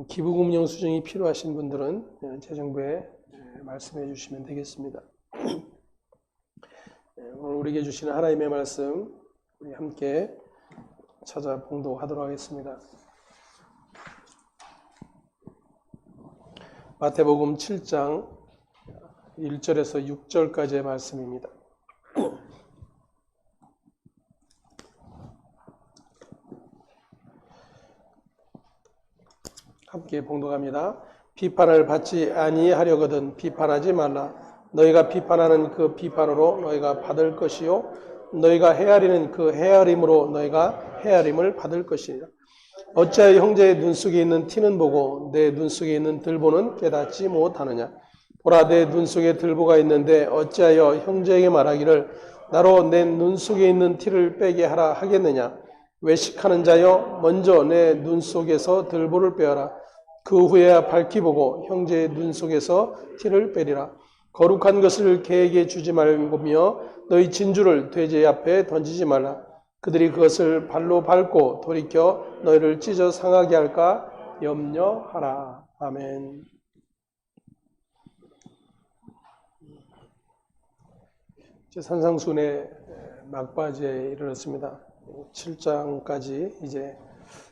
기부금융 수정이 필요하신 분들은 재정부에 말씀해 주시면 되겠습니다. 오늘 우리에게 주시는 하나님의 말씀 우리 함께 찾아 봉독하도록 하겠습니다. 마태복음 7장 1절에서 6절까지의 말씀입니다. 함께 봉독합니다. 비판을 받지 아니하려거든 비판하지 말라. 너희가 비판하는 그 비판으로 너희가 받을 것이요 너희가 헤아리는 그 헤아림으로 너희가 헤아림을 받을 것이니라. 어찌하여 형제의 눈 속에 있는 티는 보고 내 눈 속에 있는 들보는 깨닫지 못하느냐. 보라, 내 눈 속에 들보가 있는데 어찌하여 형제에게 말하기를 나로 내 눈 속에 있는 티를 빼게 하라 하겠느냐. 외식하는 자여, 먼저 내 눈 속에서 들보를 빼어라. 그 후에야 밝히 보고 형제의 눈 속에서 티를 빼리라. 거룩한 것을 개에게 주지 말고며 너희 진주를 돼지 앞에 던지지 말라. 그들이 그것을 발로 밟고 돌이켜 너희를 찢어 상하게 할까 염려하라. 아멘. 이제 산상순의 막바지에 이르렀습니다. 7장까지 이제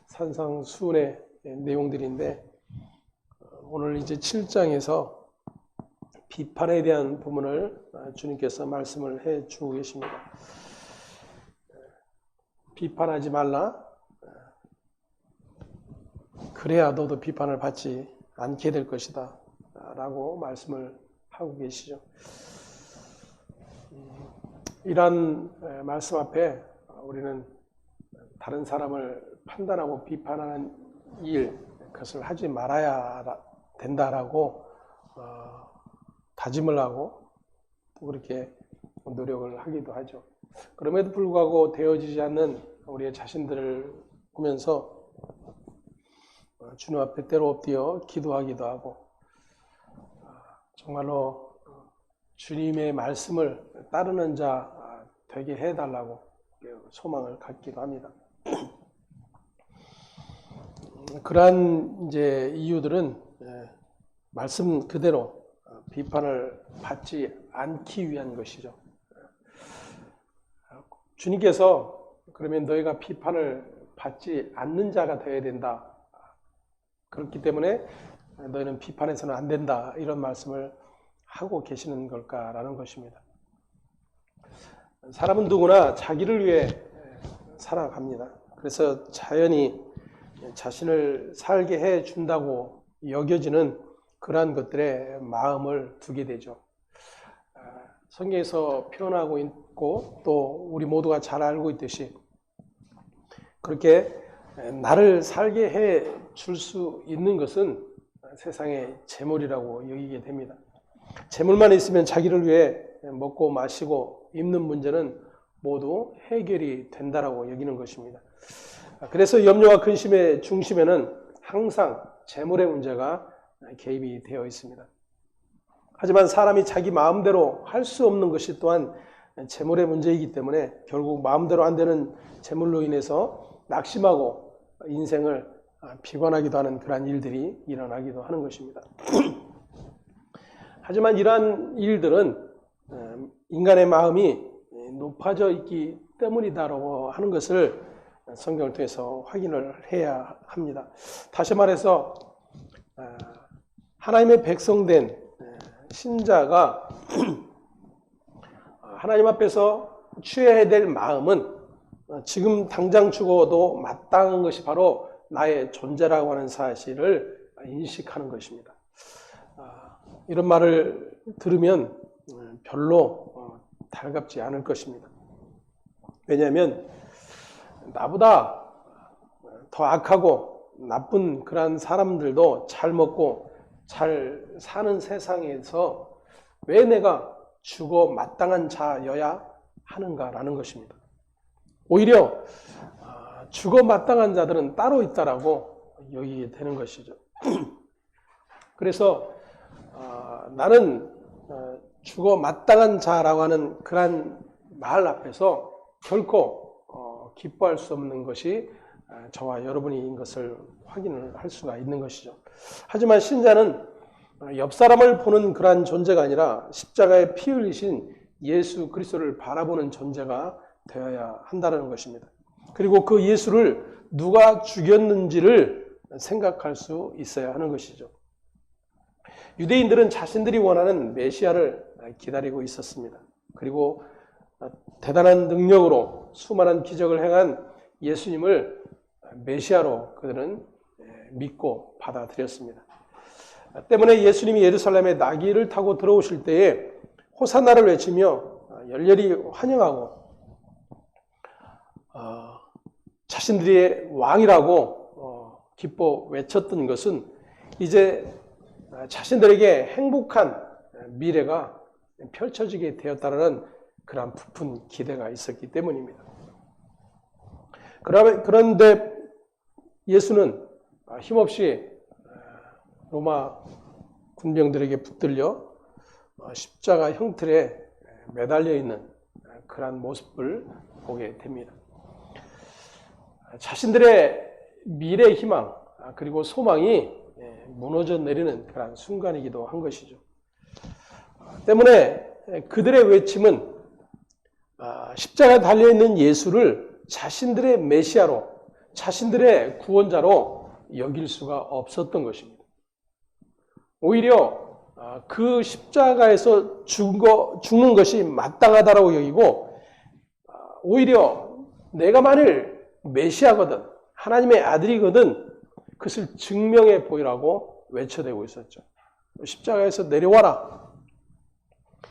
산상순의 내용들인데 오늘 이제 7장에서 비판에 대한 부분을 주님께서 말씀을 해 주고 계십니다. 비판하지 말라. 그래야 너도 비판을 받지 않게 될 것이다. 라고 말씀을 하고 계시죠. 이러한 말씀 앞에 우리는 다른 사람을 판단하고 비판하는 일, 그것을 하지 말아야 된다라고 다짐을 하고 또 그렇게 노력을 하기도 하죠. 그럼에도 불구하고 되어지지 않는 우리의 자신들을 보면서 주님 앞에 때로 엎드려 기도하기도 하고 정말로 주님의 말씀을 따르는 자 되게 해달라고 소망을 갖기도 합니다. 그러한 이제 이유들은 말씀 그대로 비판을 받지 않기 위한 것이죠. 주님께서 그러면 너희가 비판을 받지 않는 자가 되어야 된다. 그렇기 때문에 너희는 비판해서는 안 된다. 이런 말씀을 하고 계시는 걸까라는 것입니다. 사람은 누구나 자기를 위해 살아갑니다. 그래서 자연히 자신을 살게 해 준다고 여겨지는 그러한 것들에 마음을 두게 되죠. 성경에서 표현하고 있고 또 우리 모두가 잘 알고 있듯이 그렇게 나를 살게 해 줄 수 있는 것은 세상의 재물이라고 여기게 됩니다. 재물만 있으면 자기를 위해 먹고 마시고 입는 문제는 모두 해결이 된다라고 여기는 것입니다. 그래서 염려와 근심의 중심에는 항상 재물의 문제가 개입이 되어 있습니다. 하지만 사람이 자기 마음대로 할 수 없는 것이 또한 재물의 문제이기 때문에 결국 마음대로 안 되는 재물로 인해서 낙심하고 인생을 비관하기도 하는 그러한 일들이 일어나기도 하는 것입니다. 하지만 이러한 일들은 인간의 마음이 높아져 있기 때문이다라고 하는 것을 성경을 통해서 확인을 해야 합니다. 다시 말해서 하나님의 백성된 신자가 하나님 앞에서 취해야 될 마음은 지금 당장 죽어도 마땅한 것이 바로 나의 존재라고 하는 사실을 인식하는 것입니다. 이런 말을 들으면 별로 달갑지 않을 것입니다. 왜냐하면 나보다 더 악하고 나쁜 그런 사람들도 잘 먹고 잘 사는 세상에서 왜 내가 죽어 마땅한 자여야 하는가라는 것입니다. 오히려 죽어 마땅한 자들은 따로 있다라고 여기게 되는 것이죠. 그래서 나는 죽어 마땅한 자라고 하는 그런 말 앞에서 결코 기뻐할 수 없는 것이 저와 여러분인 것을 확인을 할 수가 있는 것이죠. 하지만 신자는 옆 사람을 보는 그러한 존재가 아니라 십자가에 피 흘리신 예수 그리스도를 바라보는 존재가 되어야 한다는 것입니다. 그리고 그 예수를 누가 죽였는지를 생각할 수 있어야 하는 것이죠. 유대인들은 자신들이 원하는 메시아를 기다리고 있었습니다. 그리고 대단한 능력으로 수많은 기적을 행한 예수님을 메시아로 그들은 믿고 받아들였습니다. 때문에 예수님이 예루살렘에 나귀를 타고 들어오실 때에 호산나를 외치며 열렬히 환영하고 자신들의 왕이라고 기뻐 외쳤던 것은 이제 자신들에게 행복한 미래가 펼쳐지게 되었다는 그런 부푼 기대가 있었기 때문입니다. 그런데 예수는 힘없이 로마 군병들에게 붙들려 십자가 형틀에 매달려 있는 그런 모습을 보게 됩니다. 자신들의 미래 희망 그리고 소망이 무너져 내리는 그런 순간이기도 한 것이죠. 때문에 그들의 외침은 십자가에 달려있는 예수를 자신들의 메시아로, 자신들의 구원자로 여길 수가 없었던 것입니다. 오히려 그 십자가에서 죽는 것이 마땅하다고 여기고, 오히려 내가 만일 메시아거든, 하나님의 아들이거든 그것을 증명해 보이라고 외쳐대고 있었죠. 십자가에서 내려와라.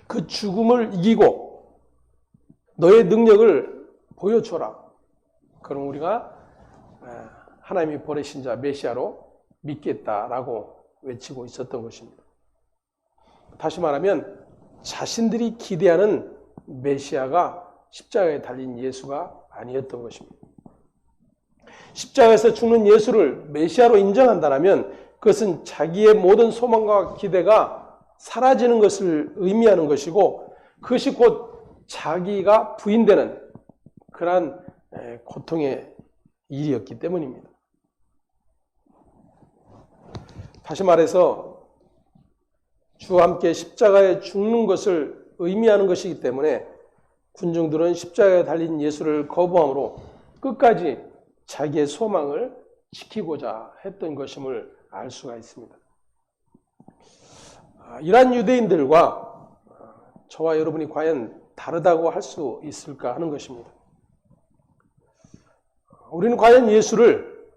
그 죽음을 이기고 너의 능력을 보여줘라. 그럼 우리가 하나님이 보내신 자 메시아로 믿겠다라고 외치고 있었던 것입니다. 다시 말하면 자신들이 기대하는 메시아가 십자가에 달린 예수가 아니었던 것입니다. 십자가에서 죽는 예수를 메시아로 인정한다면 그것은 자기의 모든 소망과 기대가 사라지는 것을 의미하는 것이고, 그것이 곧 자기가 부인되는 그러한 고통의 일이었기 때문입니다. 다시 말해서 주와 함께 십자가에 죽는 것을 의미하는 것이기 때문에 군중들은 십자가에 달린 예수를 거부함으로 끝까지 자기의 소망을 지키고자 했던 것임을 알 수가 있습니다. 이러한 유대인들과 저와 여러분이 과연 다르다고 할 수 있을까 하는 것입니다. 우리는 과연 예수를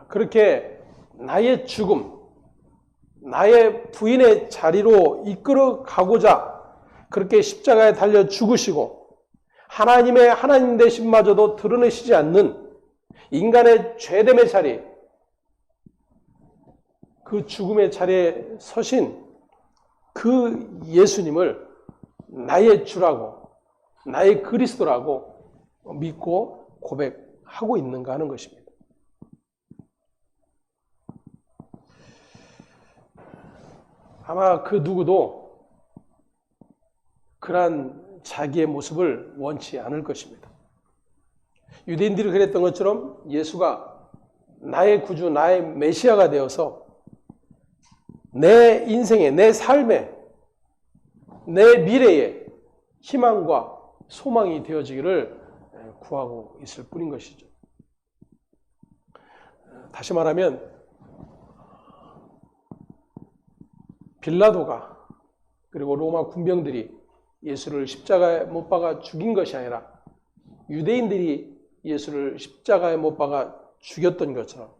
그렇게 나의 죽음, 나의 부인의 자리로 이끌어 가고자 그렇게 십자가에 달려 죽으시고 하나님의 하나님 되심마저도 드러내시지 않는 인간의 죄됨의 자리, 그 죽음의 자리에 서신 그 예수님을 나의 주라고, 나의 그리스도라고 믿고 고백하고 있는가 하는 것입니다. 아마 그 누구도 그러한 자기의 모습을 원치 않을 것입니다. 유대인들이 그랬던 것처럼 예수가 나의 구주, 나의 메시아가 되어서 내 인생에, 내 삶에, 내 미래에 희망과 소망이 되어지기를 구하고 있을 뿐인 것이죠. 다시 말하면 빌라도가 그리고 로마 군병들이 예수를 십자가에 못 박아 죽인 것이 아니라 유대인들이 예수를 십자가에 못 박아 죽였던 것처럼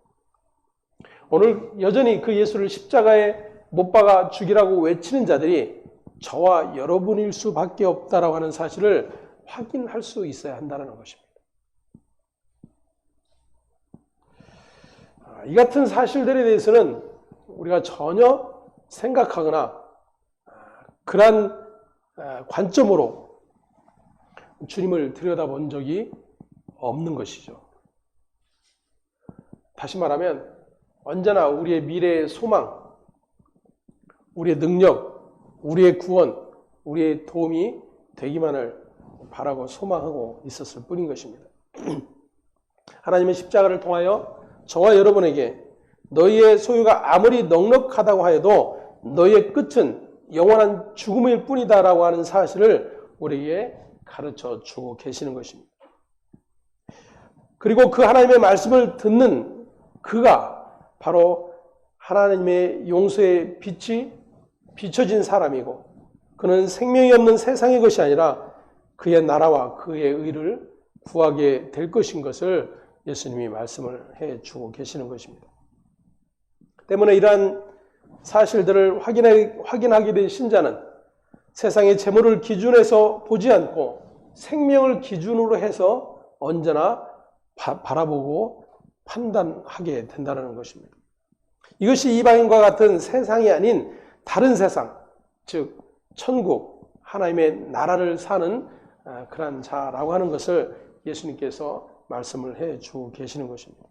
오늘 여전히 그 예수를 십자가에 못 박아 죽이라고 외치는 자들이 저와 여러분일 수밖에 없다라고 하는 사실을 확인할 수 있어야 한다는 것입니다. 이 같은 사실들에 대해서는 우리가 전혀 생각하거나 그러한 관점으로 주님을 들여다본 적이 없는 것이죠. 다시 말하면 언제나 우리의 미래의 소망, 우리의 능력, 우리의 구원, 우리의 도움이 되기만을 바라고 소망하고 있었을 뿐인 것입니다. 하나님의 십자가를 통하여 저와 여러분에게 너희의 소유가 아무리 넉넉하다고 하여도 너희의 끝은 영원한 죽음일 뿐이다라고 하는 사실을 우리에게 가르쳐 주고 계시는 것입니다. 그리고 그 하나님의 말씀을 듣는 그가 바로 하나님의 용서의 빛이 비춰진 사람이고, 그는 생명이 없는 세상의 것이 아니라 그의 나라와 그의 의를 구하게 될 것인 것을 예수님이 말씀을 해주고 계시는 것입니다. 때문에 이러한 사실들을 확인하게 된 신자는 세상의 재물을 기준해서 보지 않고 생명을 기준으로 해서 언제나 바라보고 판단하게 된다는 것입니다. 이것이 이방인과 같은 세상이 아닌 다른 세상, 즉 천국, 하나님의 나라를 사는 그런 자라고 하는 것을 예수님께서 말씀을 해주고 계시는 것입니다.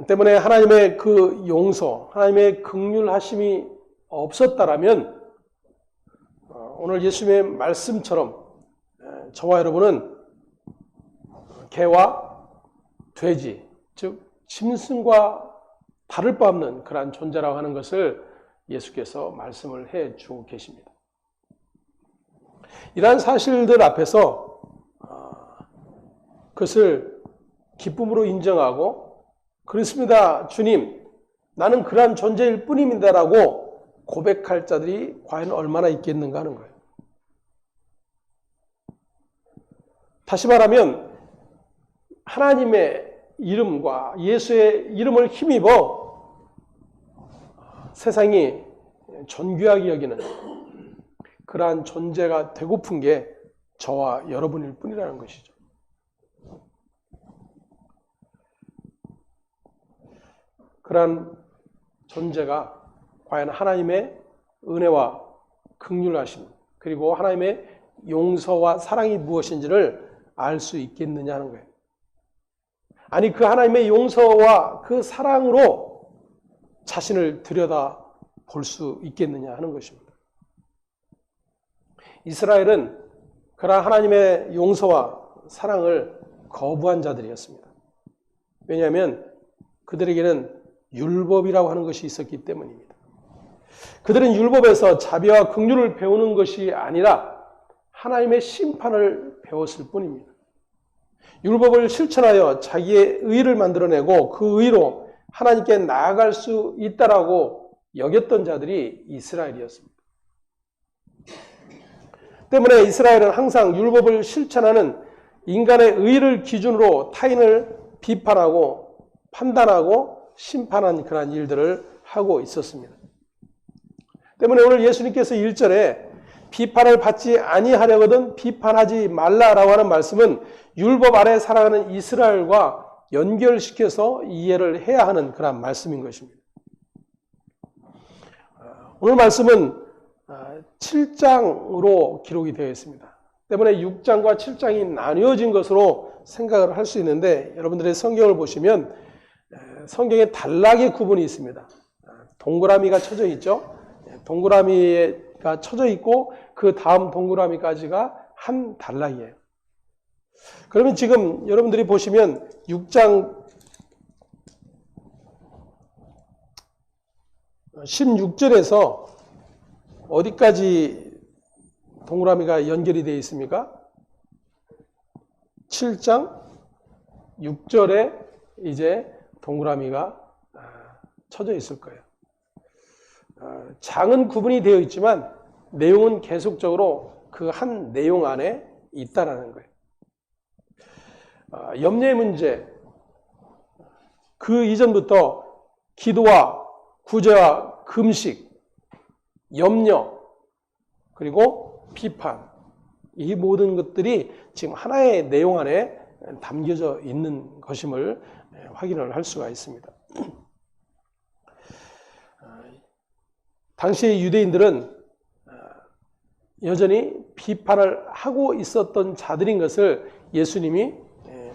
때문에 하나님의 그 용서, 하나님의 긍휼하심이 없었다라면 오늘 예수님의 말씀처럼 저와 여러분은 개와 돼지, 즉 짐승과 다를 바 없는 그러한 존재라고 하는 것을 예수께서 말씀을 해주고 계십니다. 이러한 사실들 앞에서 그것을 기쁨으로 인정하고 그렇습니다, 주님, 나는 그러한 존재일 뿐입니다라고 고백할 자들이 과연 얼마나 있겠는가 하는 거예요. 다시 말하면 하나님의 이름과 예수의 이름을 힘입어 세상이 존귀하게 여기는 그러한 존재가 되고픈 게 저와 여러분일 뿐이라는 것이죠. 그러한 존재가 과연 하나님의 은혜와 긍휼하심, 그리고 하나님의 용서와 사랑이 무엇인지를 알 수 있겠느냐 하는 거예요. 아니, 그 하나님의 용서와 그 사랑으로 자신을 들여다 볼 수 있겠느냐 하는 것입니다. 이스라엘은 그러한 하나님의 용서와 사랑을 거부한 자들이었습니다. 왜냐하면 그들에게는 율법이라고 하는 것이 있었기 때문입니다. 그들은 율법에서 자비와 긍휼을 배우는 것이 아니라 하나님의 심판을 배웠을 뿐입니다. 율법을 실천하여 자기의 의를 만들어내고 그 의로 하나님께 나아갈 수 있다라고 여겼던 자들이 이스라엘이었습니다. 때문에 이스라엘은 항상 율법을 실천하는 인간의 의를 기준으로 타인을 비판하고 판단하고 심판한 그러한 일들을 하고 있었습니다. 때문에 오늘 예수님께서 1절에 비판을 받지 아니하려거든 비판하지 말라라고 하는 말씀은 율법 아래 살아가는 이스라엘과 연결시켜서 이해를 해야 하는 그런 말씀인 것입니다. 오늘 말씀은 7장으로 기록이 되어 있습니다. 때문에 6장과 7장이 나뉘어진 것으로 생각을 할 수 있는데, 여러분들의 성경을 보시면 성경에 단락의 구분이 있습니다. 동그라미가 쳐져 있죠. 동그라미가 쳐져 있고 그 다음 동그라미까지가 한 단락이에요. 그러면 지금 여러분들이 보시면 6장 16절에서 어디까지 동그라미가 연결이 되어 있습니까? 7장 6절에 이제 동그라미가 쳐져 있을 거예요. 장은 구분이 되어 있지만 내용은 계속적으로 그 한 내용 안에 있다라는 거예요. 염려의 문제, 그 이전부터 기도와 구제와 금식, 염려, 그리고 비판, 이 모든 것들이 지금 하나의 내용 안에 담겨져 있는 것임을 확인을 할 수가 있습니다. 당시 유대인들은 여전히 비판을 하고 있었던 자들인 것을 예수님이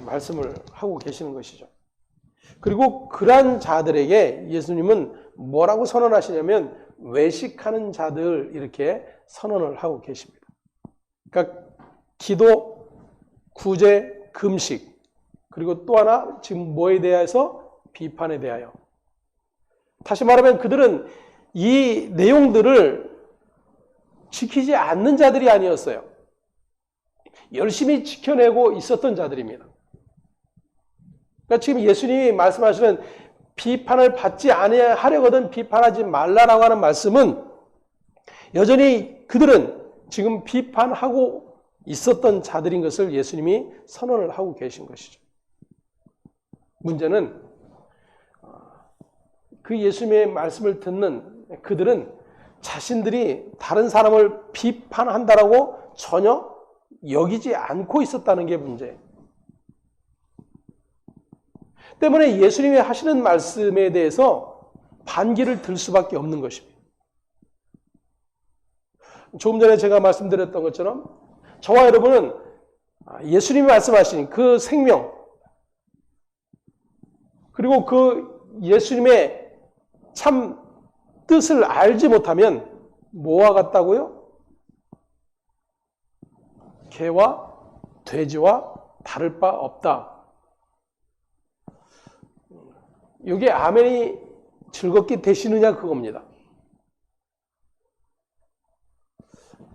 말씀을 하고 계시는 것이죠. 그리고 그러한 자들에게 예수님은 뭐라고 선언하시냐면 외식하는 자들, 이렇게 선언을 하고 계십니다. 그러니까 기도, 구제, 금식, 그리고 또 하나 지금 뭐에 대해서? 비판에 대하여. 다시 말하면 그들은 이 내용들을 지키지 않는 자들이 아니었어요. 열심히 지켜내고 있었던 자들입니다. 그러니까 지금 예수님이 말씀하시는 비판을 받지 아니하려거든 비판하지 말라라고 하는 말씀은 여전히 그들은 지금 비판하고 있었던 자들인 것을 예수님이 선언을 하고 계신 것이죠. 문제는 그 예수님의 말씀을 듣는 그들은 자신들이 다른 사람을 비판한다라고 전혀 여기지 않고 있었다는 게 문제예요. 때문에 예수님이 하시는 말씀에 대해서 반기를 들 수밖에 없는 것입니다. 조금 전에 제가 말씀드렸던 것처럼 저와 여러분은 예수님이 말씀하신 그 생명 그리고 그 예수님의 참 뜻을 알지 못하면 뭐와 같다고요? 개와 돼지와 다를 바 없다. 이게 아멘이 즐겁게 되시느냐 그겁니다.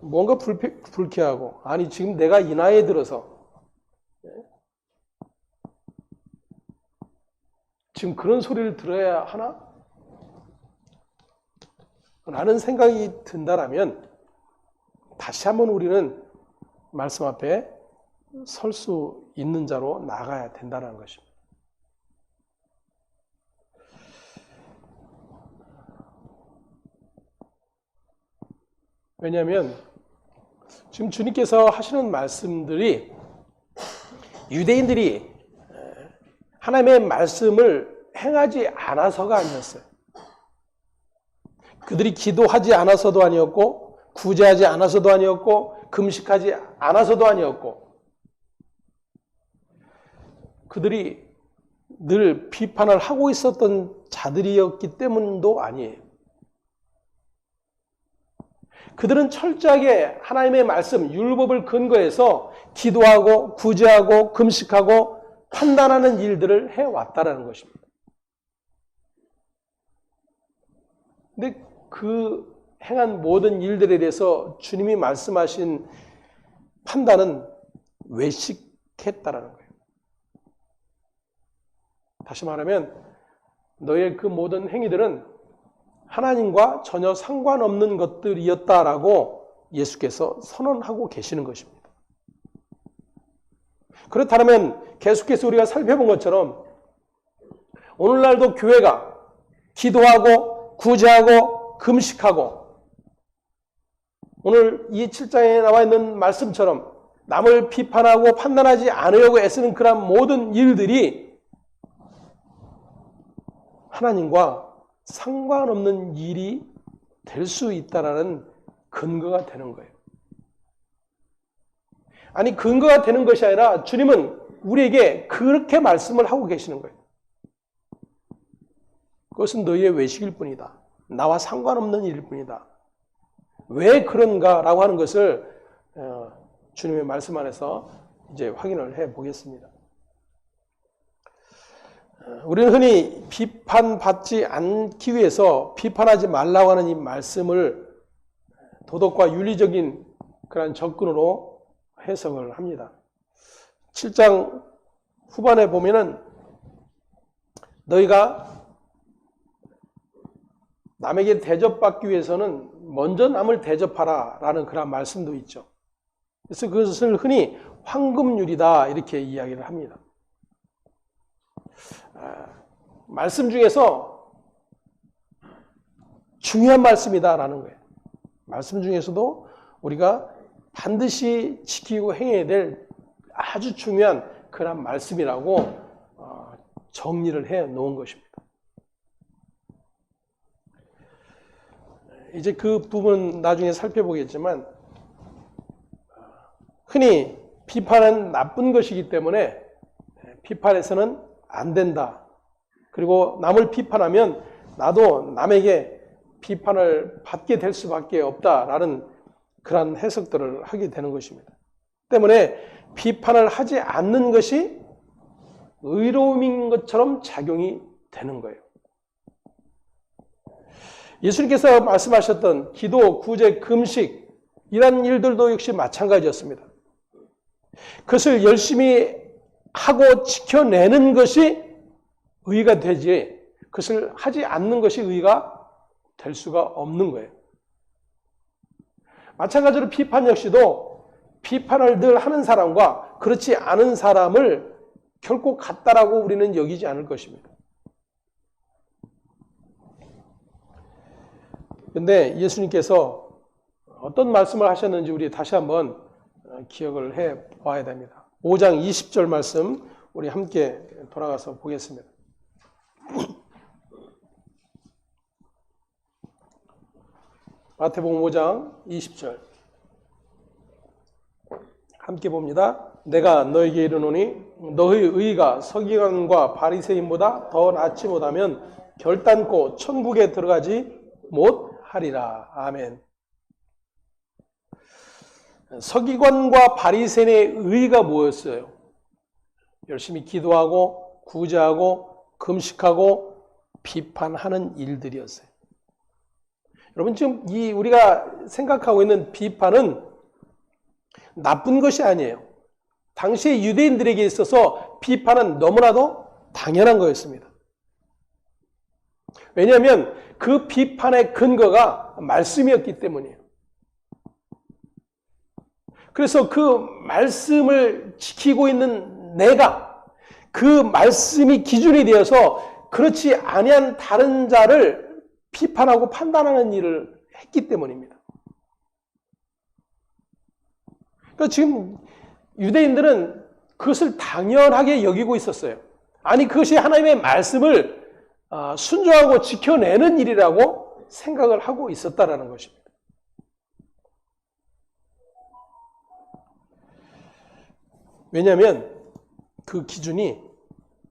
뭔가 불쾌하고 아니 지금 내가 이 나이에 들어서 지금 그런 소리를 들어야 하나? 라는 생각이 든다라면 다시 한번 우리는 말씀 앞에 설 수 있는 자로 나가야 된다는 것입니다. 왜냐하면 지금 주님께서 하시는 말씀들이 유대인들이 하나님의 말씀을 행하지 않아서가 아니었어요. 그들이 기도하지 않아서도 아니었고 구제하지 않아서도 아니었고 금식하지 않아서도 아니었고 그들이 늘 비판을 하고 있었던 자들이었기 때문도 아니에요. 그들은 철저하게 하나님의 말씀, 율법을 근거해서 기도하고 구제하고 금식하고 판단하는 일들을 해왔다라는 것입니다. 근데 그 행한 모든 일들에 대해서 주님이 말씀하신 판단은 외식했다라는 거예요. 다시 말하면 너의 그 모든 행위들은 하나님과 전혀 상관없는 것들이었다라고 예수께서 선언하고 계시는 것입니다. 그렇다면 계속해서 우리가 살펴본 것처럼 오늘날도 교회가 기도하고 구제하고 금식하고 오늘 이 7장에 나와 있는 말씀처럼 남을 비판하고 판단하지 않으려고 애쓰는 그런 모든 일들이 하나님과 상관없는 일이 될 수 있다는 근거가 되는 거예요. 아니 근거가 되는 것이 아니라 주님은 우리에게 그렇게 말씀을 하고 계시는 거예요. 그것은 너희의 외식일 뿐이다. 나와 상관없는 일일 뿐이다. 왜 그런가라고 하는 것을 주님의 말씀 안에서 이제 확인을 해 보겠습니다. 우리는 흔히 비판받지 않기 위해서 비판하지 말라고 하는 이 말씀을 도덕과 윤리적인 그런 접근으로 해석을 합니다. 7장 후반에 보면은 너희가 남에게 대접받기 위해서는 먼저 남을 대접하라 라는 그런 말씀도 있죠. 그래서 그것을 흔히 황금률이다 이렇게 이야기를 합니다. 말씀 중에서 중요한 말씀이다라는 거예요. 말씀 중에서도 우리가 반드시 지키고 행해야 될 아주 중요한 그런 말씀이라고 정리를 해 놓은 것입니다. 이제 그 부분 나중에 살펴보겠지만 흔히 비판은 나쁜 것이기 때문에 비판해서는 안 된다. 그리고 남을 비판하면 나도 남에게 비판을 받게 될 수밖에 없다라는 그런 해석들을 하게 되는 것입니다. 때문에 비판을 하지 않는 것이 의로움인 것처럼 작용이 되는 거예요. 예수님께서 말씀하셨던 기도, 구제, 금식 이런 일들도 역시 마찬가지였습니다. 그것을 열심히 하고 지켜내는 것이 의가 되지 그것을 하지 않는 것이 의가 될 수가 없는 거예요. 마찬가지로 비판 역시도 비판을 늘 하는 사람과 그렇지 않은 사람을 결코 같다라고 우리는 여기지 않을 것입니다. 그런데 예수님께서 어떤 말씀을 하셨는지 우리 다시 한번 기억을 해 보아야 됩니다. 5장 20절 말씀 우리 함께 돌아가서 보겠습니다. 마태복음 5장 20절 함께 봅니다. 내가 너에게 이르노니 너의 의가 서기관과 바리새인보다 더 낫지 못하면 결단코 천국에 들어가지 못하리라. 아멘. 서기관과 바리새인의 의가 뭐였어요? 열심히 기도하고 구제하고 금식하고 비판하는 일들이었어요. 여러분 지금 우리가 생각하고 있는 비판은 나쁜 것이 아니에요. 당시의 유대인들에게 있어서 비판은 너무나도 당연한 거였습니다. 왜냐하면 그 비판의 근거가 말씀이었기 때문이에요. 그래서 그 말씀을 지키고 있는 내가 그 말씀이 기준이 되어서 그렇지 아니한 다른 자를 비판하고 판단하는 일을 했기 때문입니다. 그러니까 지금 유대인들은 그것을 당연하게 여기고 있었어요. 아니 그것이 하나님의 말씀을 순종하고 지켜내는 일이라고 생각을 하고 있었다라는 것입니다. 왜냐하면 그 기준이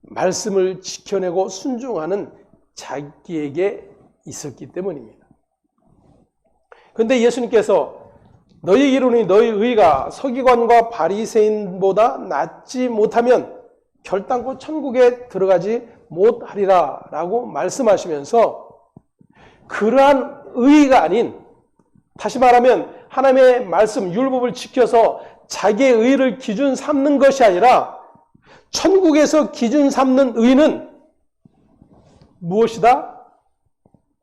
말씀을 지켜내고 순종하는 자기에게 있었기 때문입니다. 그런데 예수님께서 너희 이르노니 너희 의가 서기관과 바리새인보다 낫지 못하면 결단코 천국에 들어가지 못하리라 라고 말씀하시면서 그러한 의가 아닌, 다시 말하면 하나님의 말씀 율법을 지켜서 자기의 의를 기준 삼는 것이 아니라 천국에서 기준 삼는 의는 무엇이다?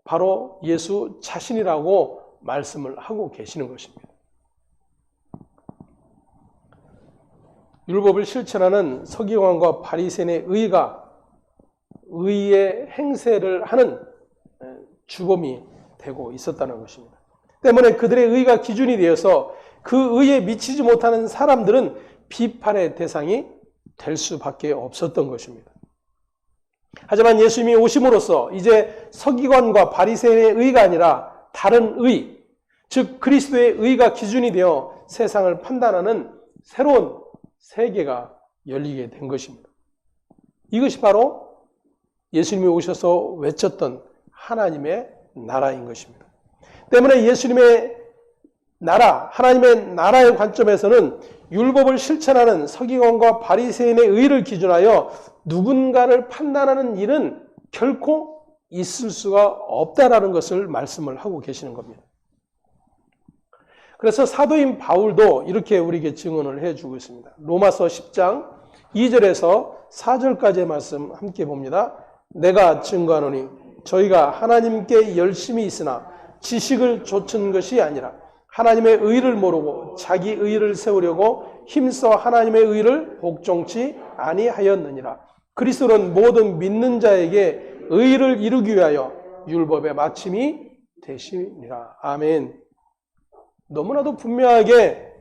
바로 예수 자신이라고 말씀을 하고 계시는 것입니다. 율법을 실천하는 서기관과 바리새인의 의가 의의 행세를 하는 주범이 되고 있었다는 것입니다. 때문에 그들의 의가 기준이 되어서 그 의에 미치지 못하는 사람들은 비판의 대상이 될 수밖에 없었던 것입니다. 하지만 예수님이 오심으로써 이제 서기관과 바리새인의 의가 아니라 다른 의, 즉 그리스도의 의가 기준이 되어 세상을 판단하는 새로운 세계가 열리게 된 것입니다. 이것이 바로 예수님이 오셔서 외쳤던 하나님의 나라인 것입니다. 때문에 예수님의 나라, 하나님의 나라의 관점에서는 율법을 실천하는 서기관과 바리새인의 의를 기준하여 누군가를 판단하는 일은 결코 있을 수가 없다라는 것을 말씀을 하고 계시는 겁니다. 그래서 사도인 바울도 이렇게 우리에게 증언을 해주고 있습니다. 로마서 10장 2절에서 4절까지의 말씀 함께 봅니다. 내가 증거하노니 저희가 하나님께 열심히 있으나 지식을 좇은 것이 아니라 하나님의 의를 모르고 자기 의를 세우려고 힘써 하나님의 의를 복종치 아니하였느니라. 그리스도는 모든 믿는 자에게 의를 이루기 위하여 율법의 마침이 되시니라. 아멘. 너무나도 분명하게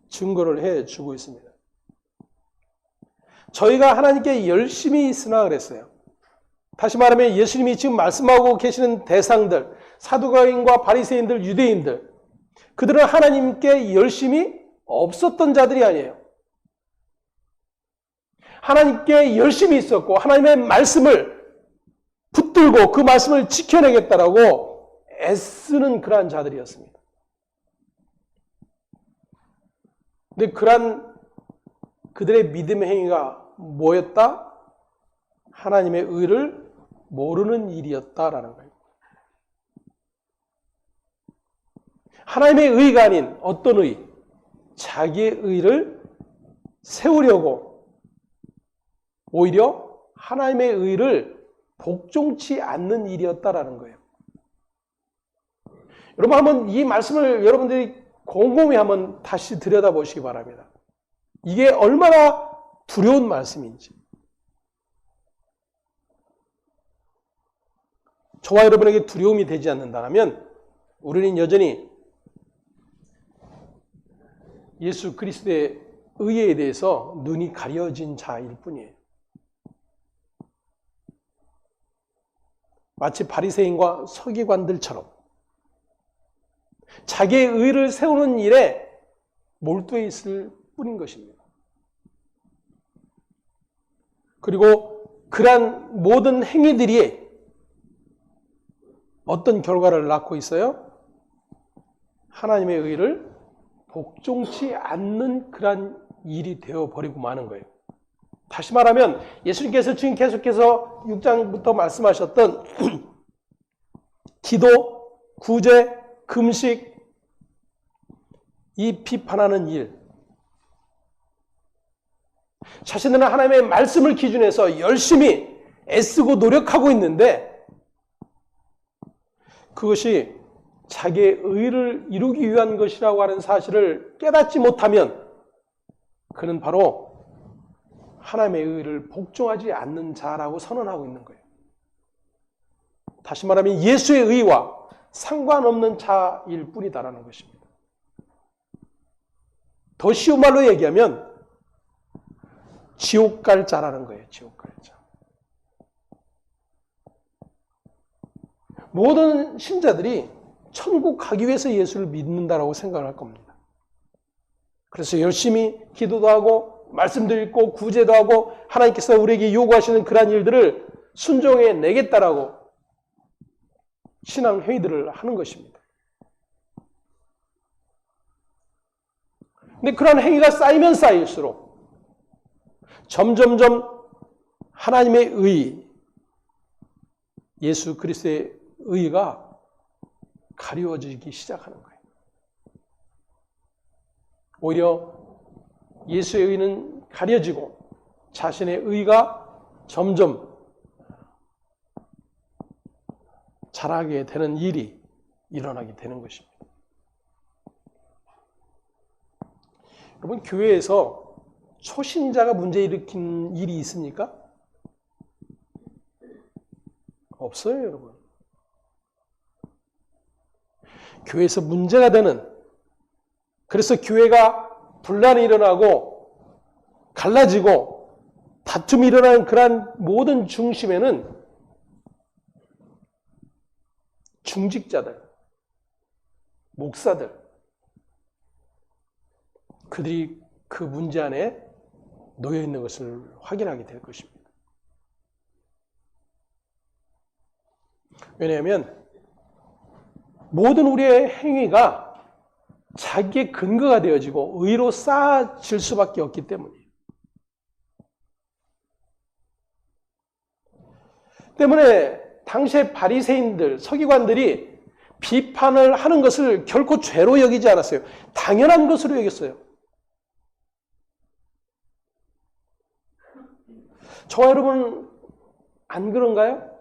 증거를 해주고 있습니다. 저희가 하나님께 열심히 있으나 그랬어요. 다시 말하면 예수님이 지금 말씀하고 계시는 대상들, 사두가인과 바리새인들, 유대인들, 그들은 하나님께 열심히 없었던 자들이 아니에요. 하나님께 열심히 있었고 하나님의 말씀을 붙들고 그 말씀을 지켜내겠다라고 애쓰는 그러한 자들이었습니다. 근데 그러한 그들의 믿음의 행위가 뭐였다? 하나님의 의를 모르는 일이었다라는 거예요. 하나님의 의가 아닌 어떤 의? 자기의 의를 세우려고 오히려 하나님의 의를 복종치 않는 일이었다라는 거예요. 여러분 한번 이 말씀을 여러분들이 곰곰이 한번 다시 들여다보시기 바랍니다. 이게 얼마나 두려운 말씀인지. 저와 여러분에게 두려움이 되지 않는다면 우리는 여전히 예수 그리스도의 의에 대해서 눈이 가려진 자일 뿐이에요. 마치 바리새인과 서기관들처럼 자기의 의를 세우는 일에 몰두해 있을 뿐인 것입니다. 그리고 그러한 모든 행위들이 어떤 결과를 낳고 있어요? 하나님의 의를 복종치 않는 그러한 일이 되어버리고 마는 거예요. 다시 말하면 예수님께서 지금 계속해서 6장부터 말씀하셨던 기도, 구제, 금식, 이 비판하는 일, 자신들은 하나님의 말씀을 기준해서 열심히 애쓰고 노력하고 있는데 그것이 자기의 의를 이루기 위한 것이라고 하는 사실을 깨닫지 못하면 그는 바로 하나님의 의를 복종하지 않는 자라고 선언하고 있는 거예요. 다시 말하면 예수의 의와 상관없는 자일 뿐이다라는 것입니다. 더 쉬운 말로 얘기하면 지옥 갈 자라는 거예요. 지옥 갈 자. 모든 신자들이 천국 가기 위해서 예수를 믿는다라고 생각할 겁니다. 그래서 열심히 기도도 하고 말씀도 읽고 구제도 하고 하나님께서 우리에게 요구하시는 그러한 일들을 순종해 내겠다라고 신앙 회의들을 하는 것입니다. 근데 그러한 행위가 쌓이면 쌓일수록 점점점 하나님의 의, 예수 그리스도의 의가 가리워지기 시작하는 거예요. 오히려 예수의 의는 가려지고 자신의 의가 점점 자라게 되는 일이 일어나게 되는 것입니다. 여러분, 교회에서 초신자가 문제 일으킨 일이 있습니까? 없어요, 여러분. 교회에서 문제가 되는, 그래서 교회가 분란이 일어나고 갈라지고 다툼이 일어나는 그러한 모든 중심에는 중직자들, 목사들, 그들이 그 문제 안에 놓여 있는 것을 확인하게 될 것입니다. 왜냐하면 모든 우리의 행위가 자기의 근거가 되어지고 의로 쌓아질 수밖에 없기 때문이에요. 때문에 당시의 바리새인들, 서기관들이 비판을 하는 것을 결코 죄로 여기지 않았어요. 당연한 것으로 여겼어요. 저와 여러분 안 그런가요?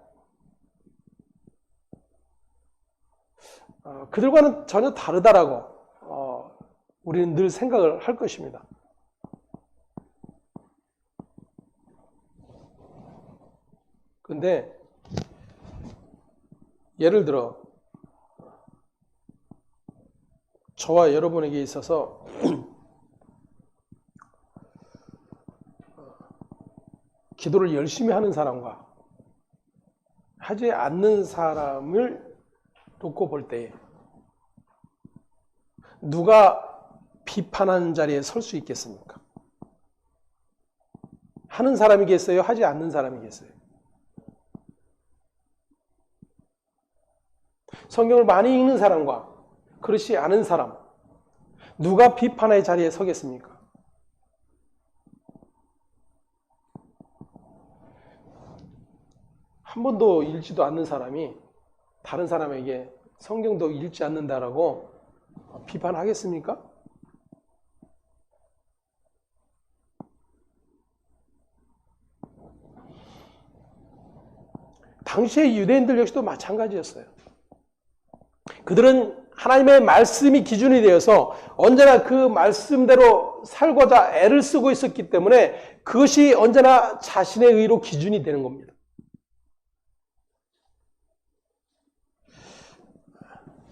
그들과는 전혀 다르다라고 우리는 늘 생각을 할 것입니다. 그런데 예를 들어 저와 여러분에게 있어서 기도를 열심히 하는 사람과 하지 않는 사람을 놓고 볼 때 누가 비판하는 자리에 설 수 있겠습니까? 하는 사람이겠어요? 하지 않는 사람이겠어요? 성경을 많이 읽는 사람과 그렇지 않은 사람, 누가 비판의 자리에 서겠습니까? 한 번도 읽지도 않는 사람이 다른 사람에게 성경도 읽지 않는다라고 비판하겠습니까? 당시의 유대인들 역시도 마찬가지였어요. 그들은 하나님의 말씀이 기준이 되어서 언제나 그 말씀대로 살고자 애를 쓰고 있었기 때문에 그것이 언제나 자신의 의로 기준이 되는 겁니다.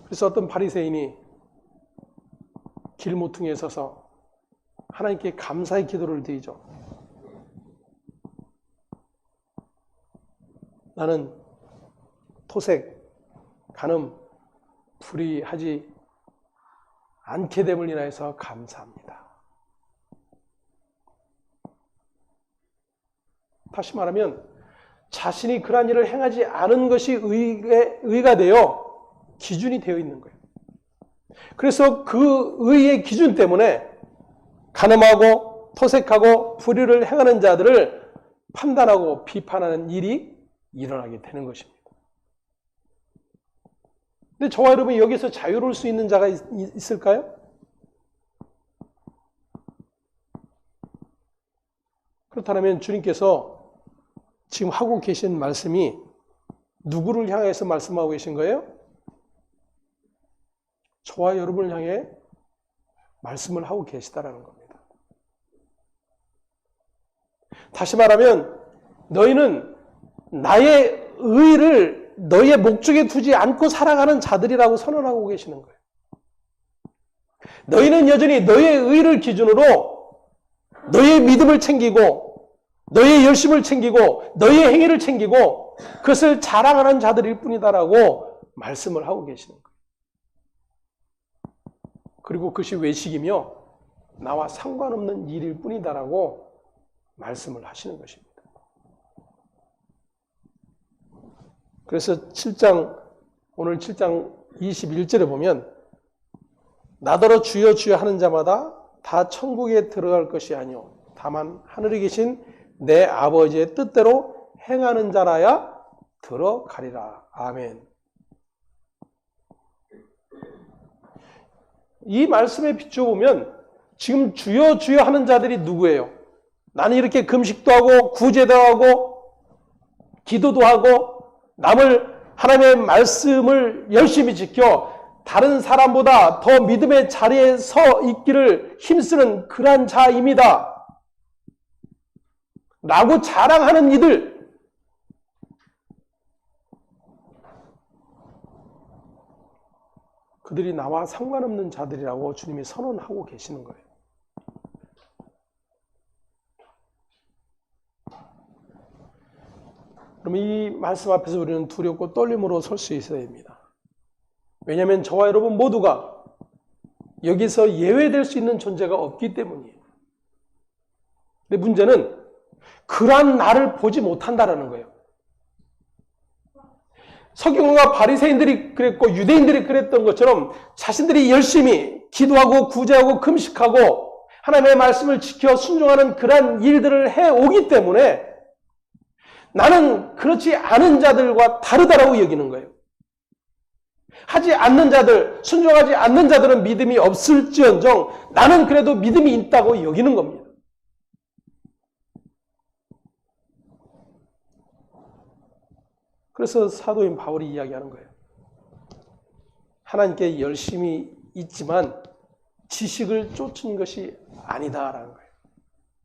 그래서 어떤 바리새인이 길모퉁이에 서서 하나님께 감사의 기도를 드리죠. 나는 토색, 간음, 불의하지 않게 됨을 인하여서 감사합니다. 다시 말하면 자신이 그러한 일을 행하지 않은 것이 의가 되어 기준이 되어 있는 거예요. 그래서 그 의의 기준 때문에 간음하고 토색하고 불의를 행하는 자들을 판단하고 비판하는 일이 일어나게 되는 것입니다. 근데 저와 여러분이 여기서 자유로울 수 있는 자가 있을까요? 그렇다면 주님께서 지금 하고 계신 말씀이 누구를 향해서 말씀하고 계신 거예요? 저와 여러분을 향해 말씀을 하고 계시다라는 겁니다. 다시 말하면 너희는 나의 의를 너희의 목적에 두지 않고 살아가는 자들이라고 선언하고 계시는 거예요. 너희는 여전히 너희의 의를 기준으로 너희의 믿음을 챙기고 너희의 열심을 챙기고 너희의 행위를 챙기고 그것을 자랑하는 자들일 뿐이다라고 말씀을 하고 계시는 거예요. 그리고 그것이 외식이며 나와 상관없는 일일 뿐이다라고 말씀을 하시는 것입니다. 그래서 오늘 7장 21절에 보면 나더러 주여 주여 하는 자마다 다 천국에 들어갈 것이 아니오 다만 하늘에 계신 내 아버지의 뜻대로 행하는 자라야 들어가리라. 아멘. 이 말씀에 비춰보면 지금 주여 주여 하는 자들이 누구예요? 나는 이렇게 금식도 하고 구제도 하고 기도도 하고 남을 하나님의 말씀을 열심히 지켜 다른 사람보다 더 믿음의 자리에 서 있기를 힘쓰는 그러한 자입니다. 라고 자랑하는 이들. 그들이 나와 상관없는 자들이라고 주님이 선언하고 계시는 거예요. 그럼 이 말씀 앞에서 우리는 두렵고 떨림으로 설 수 있어야 됩니다. 왜냐하면 저와 여러분 모두가 여기서 예외될 수 있는 존재가 없기 때문이에요. 근데 문제는 그러한 나를 보지 못한다라는 거예요. 서기관과 바리새인들이 그랬고 유대인들이 그랬던 것처럼 자신들이 열심히 기도하고 구제하고 금식하고 하나님의 말씀을 지켜 순종하는 그러한 일들을 해오기 때문에 나는 그렇지 않은 자들과 다르다라고 여기는 거예요. 하지 않는 자들, 순종하지 않는 자들은 믿음이 없을지언정 나는 그래도 믿음이 있다고 여기는 겁니다. 그래서 사도인 바울이 이야기하는 거예요. 하나님께 열심히 있지만 지식을 쫓은 것이 아니다라는 거예요.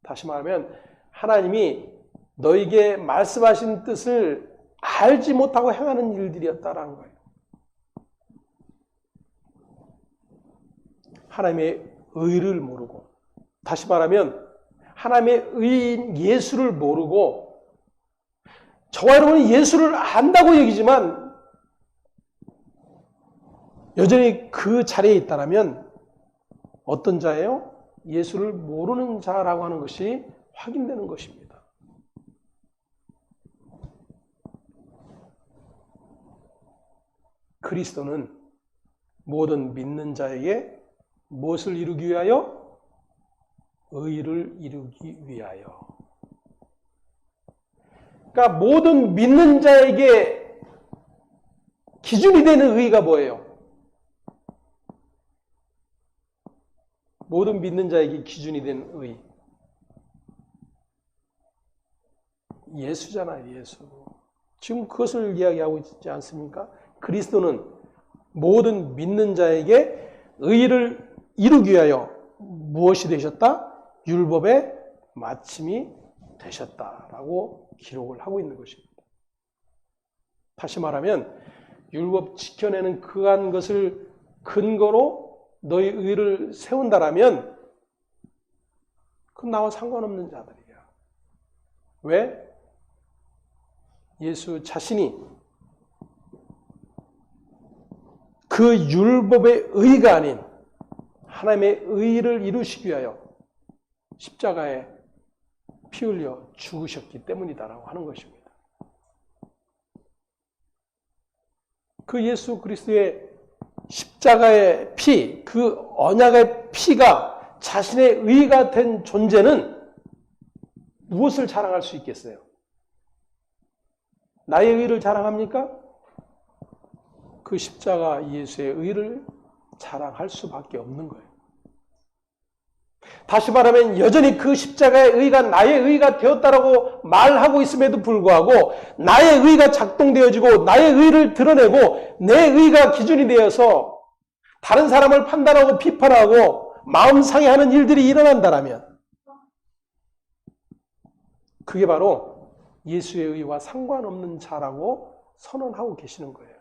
다시 말하면 하나님이 너에게 말씀하신 뜻을 알지 못하고 행하는 일들이었다라는 거예요. 하나님의 의를 모르고, 다시 말하면 하나님의 의인 예수를 모르고 저와 여러분은 예수를 안다고 여기지만 여전히 그 자리에 있다면 어떤 자예요? 예수를 모르는 자라고 하는 것이 확인되는 것입니다. 그리스도는 모든 믿는 자에게 무엇을 이루기 위하여? 의를 이루기 위하여. 그러니까 모든 믿는 자에게 기준이 되는 의의가 뭐예요? 모든 믿는 자에게 기준이 된 의의. 예수잖아요, 예수. 지금 그것을 이야기하고 있지 않습니까? 그리스도는 모든 믿는 자에게 의의를 이루기 위하여 무엇이 되셨다? 율법의 마침이 되셨다라고 기록을 하고 있는 것입니다. 다시 말하면 율법 지켜내는 그한 것을 근거로 너희 의를 세운다라면 그건 나와 상관없는 자들이야. 왜? 예수 자신이 그 율법의 의가 아닌 하나님의 의를 이루시기 위하여 십자가에 피 흘려 죽으셨기 때문이다라고 하는 것입니다. 그 예수 그리스도의 십자가의 피, 그 언약의 피가 자신의 의가 된 존재는 무엇을 자랑할 수 있겠어요? 나의 의를 자랑합니까? 그 십자가 예수의 의를 자랑할 수밖에 없는 거예요. 다시 말하면 여전히 그 십자가의 의가 나의 의가 되었다라고 말하고 있음에도 불구하고 나의 의가 작동되어지고 나의 의를 드러내고 내 의가 기준이 되어서 다른 사람을 판단하고 비판하고 마음 상해하는 일들이 일어난다면 그게 바로 예수의 의와 상관없는 자라고 선언하고 계시는 거예요.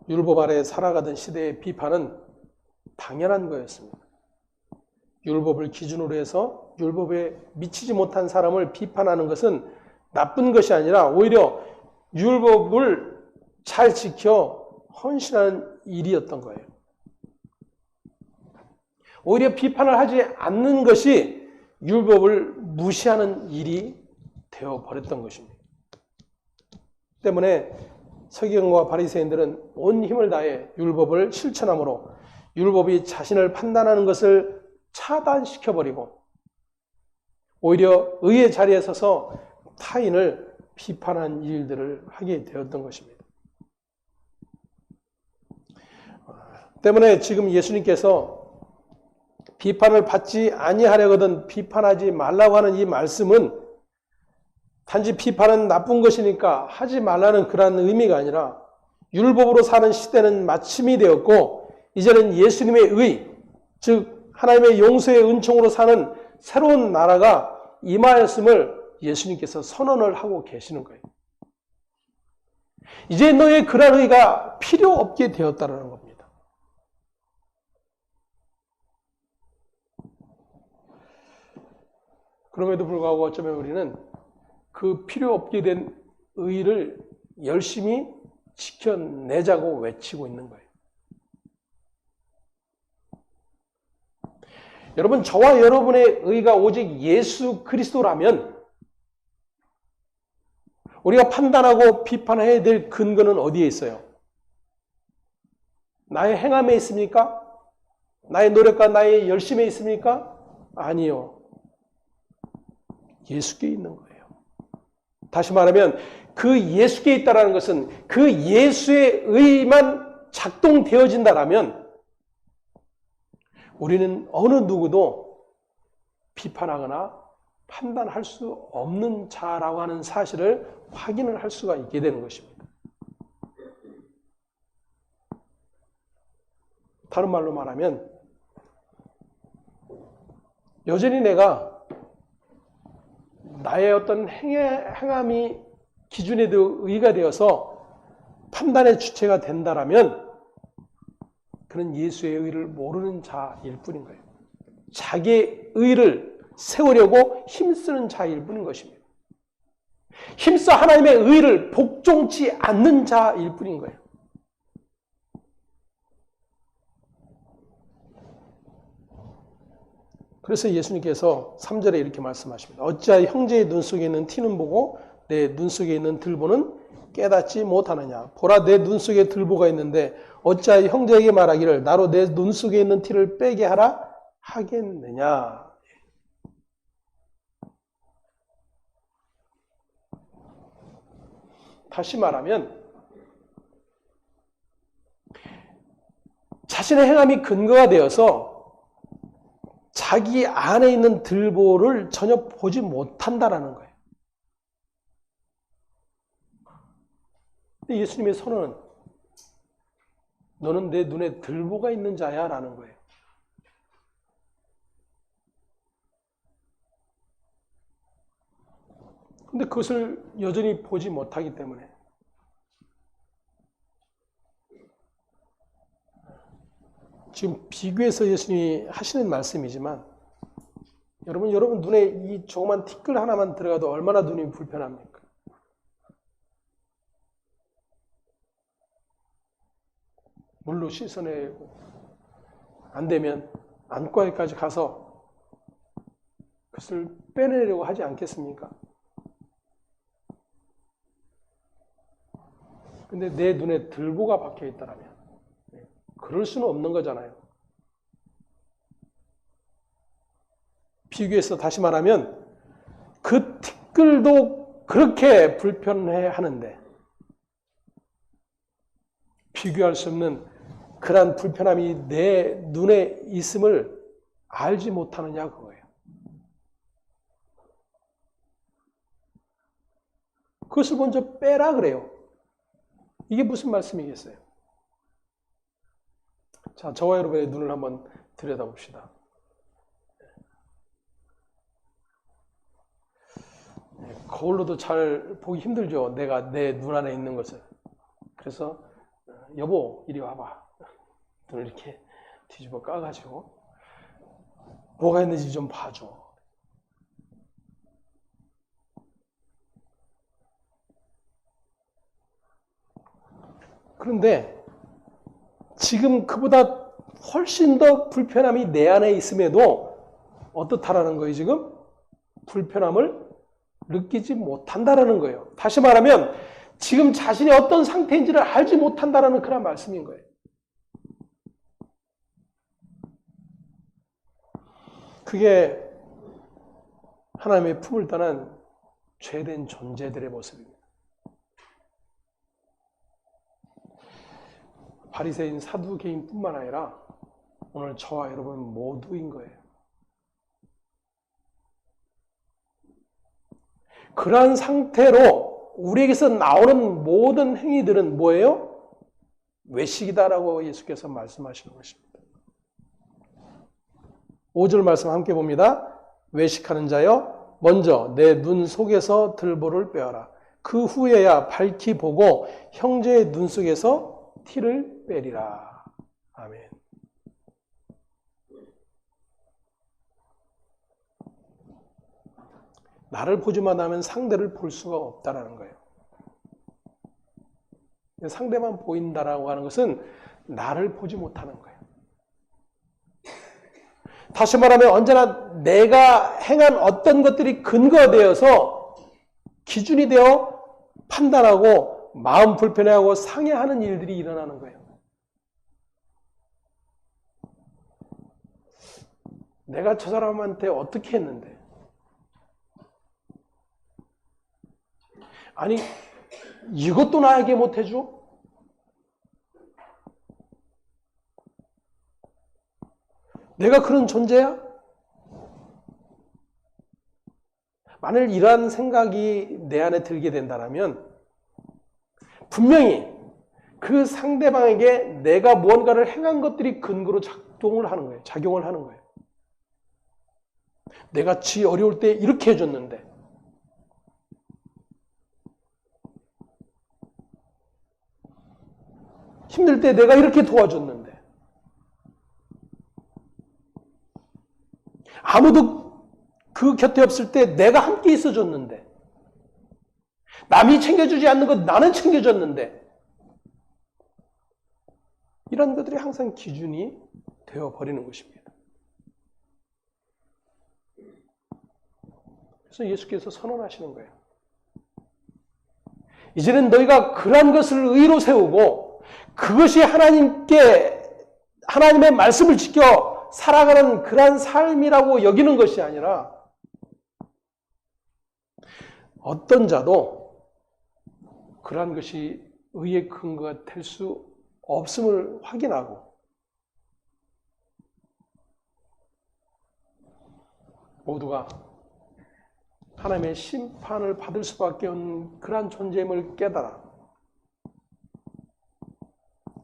율법 아래 살아가던 시대의 비판은 당연한 거였습니다. 율법을 기준으로 해서 율법에 미치지 못한 사람을 비판하는 것은 나쁜 것이 아니라 오히려 율법을 잘 지켜 헌신하는 일이었던 거예요. 오히려 비판을 하지 않는 것이 율법을 무시하는 일이 되어버렸던 것입니다. 때문에 서기관과 바리새인들은 온 힘을 다해 율법을 실천함으로 율법이 자신을 판단하는 것을 차단시켜버리고 오히려 의의 자리에 서서 타인을 비판한 일들을 하게 되었던 것입니다. 때문에 지금 예수님께서 비판을 받지 아니하려거든 비판하지 말라고 하는 이 말씀은 단지 비판은 나쁜 것이니까 하지 말라는 그런 의미가 아니라 율법으로 사는 시대는 마침이 되었고 이제는 예수님의 의, 즉 하나님의 용서의 은총으로 사는 새로운 나라가 임하였음을 예수님께서 선언을 하고 계시는 거예요. 이제 너의 그런 의가 필요 없게 되었다는 겁니다. 그럼에도 불구하고 어쩌면 우리는 그 필요 없게 된 의를 열심히 지켜내자고 외치고 있는 거예요. 여러분, 저와 여러분의 의가 오직 예수 그리스도라면 우리가 판단하고 비판해야 될 근거는 어디에 있어요? 나의 행함에 있습니까? 나의 노력과 나의 열심에 있습니까? 아니요. 예수께 있는 거예요. 다시 말하면 그 예수께 있다는 것은 그 예수의 의만 작동되어진다라면 우리는 어느 누구도 비판하거나 판단할 수 없는 자라고 하는 사실을 확인을 할 수가 있게 되는 것입니다. 다른 말로 말하면 여전히 내가 나의 어떤 행함이 기준에 의가 되어서 판단의 주체가 된다라면 그는 예수의 의를 모르는 자일 뿐인 거예요. 자기의 의를 세우려고 힘쓰는 자일 뿐인 것입니다. 힘써 하나님의 의를 복종치 않는 자일 뿐인 거예요. 그래서 예수님께서 3절에 이렇게 말씀하십니다. 어찌하여 형제의 눈 속에 있는 티는 보고 내 눈 속에 있는 들보는 깨닫지 못하느냐. 보라, 내 눈 속에 들보가 있는데 어찌하여 형제에게 말하기를 나로 내 눈 속에 있는 티를 빼게 하라 하겠느냐. 다시 말하면 자신의 행함이 근거가 되어서 자기 안에 있는 들보를 전혀 보지 못한다라는 거예요. 근데 예수님의 선언은 너는 내 눈에 들보가 있는 자야 라는 거예요. 근데 그것을 여전히 보지 못하기 때문에 지금 비교해서 예수님이 하시는 말씀이지만 여러분 눈에 이 조그만 티끌 하나만 들어가도 얼마나 눈이 불편합니까? 물로 씻어내고 안 되면 안과에까지 가서 그것을 빼내려고 하지 않겠습니까? 근데 내 눈에 들보가 박혀 있다라면 그럴 수는 없는 거잖아요. 비교해서 다시 말하면 그 티끌도 그렇게 불편해 하는데 비교할 수 없는 그러한 불편함이 내 눈에 있음을 알지 못하느냐 그거예요. 그것을 먼저 빼라 그래요. 이게 무슨 말씀이겠어요? 자, 저와 여러분의 눈을 한번 들여다봅시다. 거울로도 잘 보기 힘들죠. 내가 내 눈 안에 있는 것을. 그래서 여보 이리 와봐. 눈을 이렇게 뒤집어 까가지고 뭐가 있는지 좀 봐줘. 그런데 지금 그보다 훨씬 더 불편함이 내 안에 있음에도 어떻다라는 거예요, 지금? 불편함을 느끼지 못한다라는 거예요. 다시 말하면 지금 자신이 어떤 상태인지를 알지 못한다라는 그런 말씀인 거예요. 그게 하나님의 품을 떠난 죄된 존재들의 모습입니다. 바리새인 사두개인뿐만 아니라 오늘 저와 여러분 모두인 거예요. 그러한 상태로 우리에게서 나오는 모든 행위들은 뭐예요? 외식이다라고 예수께서 말씀하시는 것입니다. 5절 말씀 함께 봅니다. 외식하는 자여 먼저 내 눈 속에서 들보를 빼어라. 그 후에야 밝히 보고 형제의 눈 속에서 티를 빼리라. 아멘. 나를 보지만 하면 상대를 볼 수가 없다라는 거예요. 상대만 보인다라고 하는 것은 나를 보지 못하는 거예요. 다시 말하면 언제나 내가 행한 어떤 것들이 근거되어서 기준이 되어 판단하고 마음 불편해하고 상해하는 일들이 일어나는 거예요. 내가 저 사람한테 어떻게 했는데? 아니, 이것도 나에게 못해줘? 내가 그런 존재야? 만일 이러한 생각이 내 안에 들게 된다면 분명히 그 상대방에게 내가 무언가를 행한 것들이 근거로 작용을 하는 거예요. 내가 지 어려울 때 이렇게 해줬는데 힘들 때 내가 이렇게 도와줬는데 아무도 그 곁에 없을 때 내가 함께 있어줬는데 남이 챙겨주지 않는 것 나는 챙겨줬는데 이런 것들이 항상 기준이 되어버리는 것입니다. 그래서 예수께서 선언하시는 거예요. 이제는 너희가 그러한 것을 의로 세우고 그것이 하나님의 말씀을 지켜 살아가는 그러한 삶이라고 여기는 것이 아니라 어떤 자도 그러한 것이 의의 근거가 될 수 없음을 확인하고 모두가 하나님의 심판을 받을 수밖에 없는 그러한 존재임을 깨달아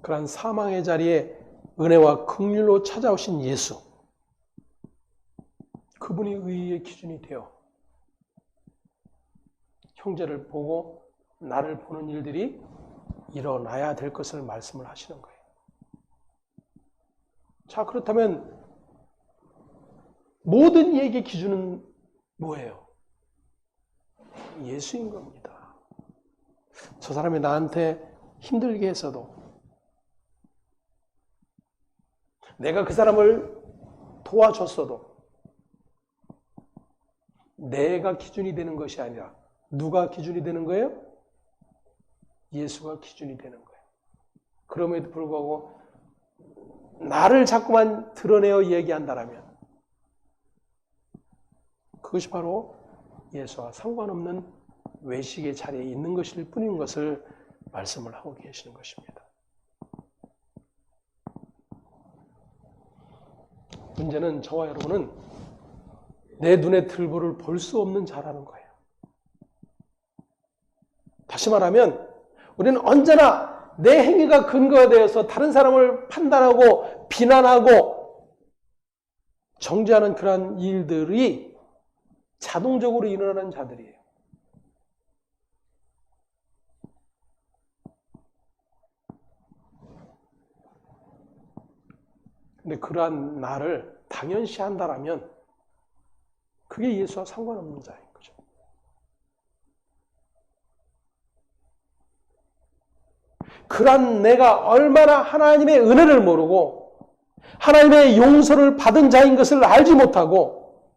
그러한 사망의 자리에 은혜와 긍휼로 찾아오신 예수, 그분이 의의 기준이 되어 형제를 보고 나를 보는 일들이 일어나야 될 것을 말씀을 하시는 거예요. 자, 그렇다면 모든 이에게 기준은 뭐예요? 예수인 겁니다. 저 사람이 나한테 힘들게 했어도 내가 그 사람을 도와줬어도 내가 기준이 되는 것이 아니라 누가 기준이 되는 거예요? 예수가 기준이 되는 거예요. 그럼에도 불구하고 나를 자꾸만 드러내어 얘기한다라면 그것이 바로 예수와 상관없는 외식의 자리에 있는 것일 뿐인 것을 말씀을 하고 계시는 것입니다. 문제는 저와 여러분은 내 눈의 들보를 볼 수 없는 자라는 거예요. 다시 말하면 우리는 언제나 내 행위가 근거가 되어서 다른 사람을 판단하고 비난하고 정죄하는 그러한 일들이 자동적으로 일어나는 자들이에요. 근데 그러한 나를 당연시 한다라면 그게 예수와 상관없는 자인 거죠. 그러한 내가 얼마나 하나님의 은혜를 모르고 하나님의 용서를 받은 자인 것을 알지 못하고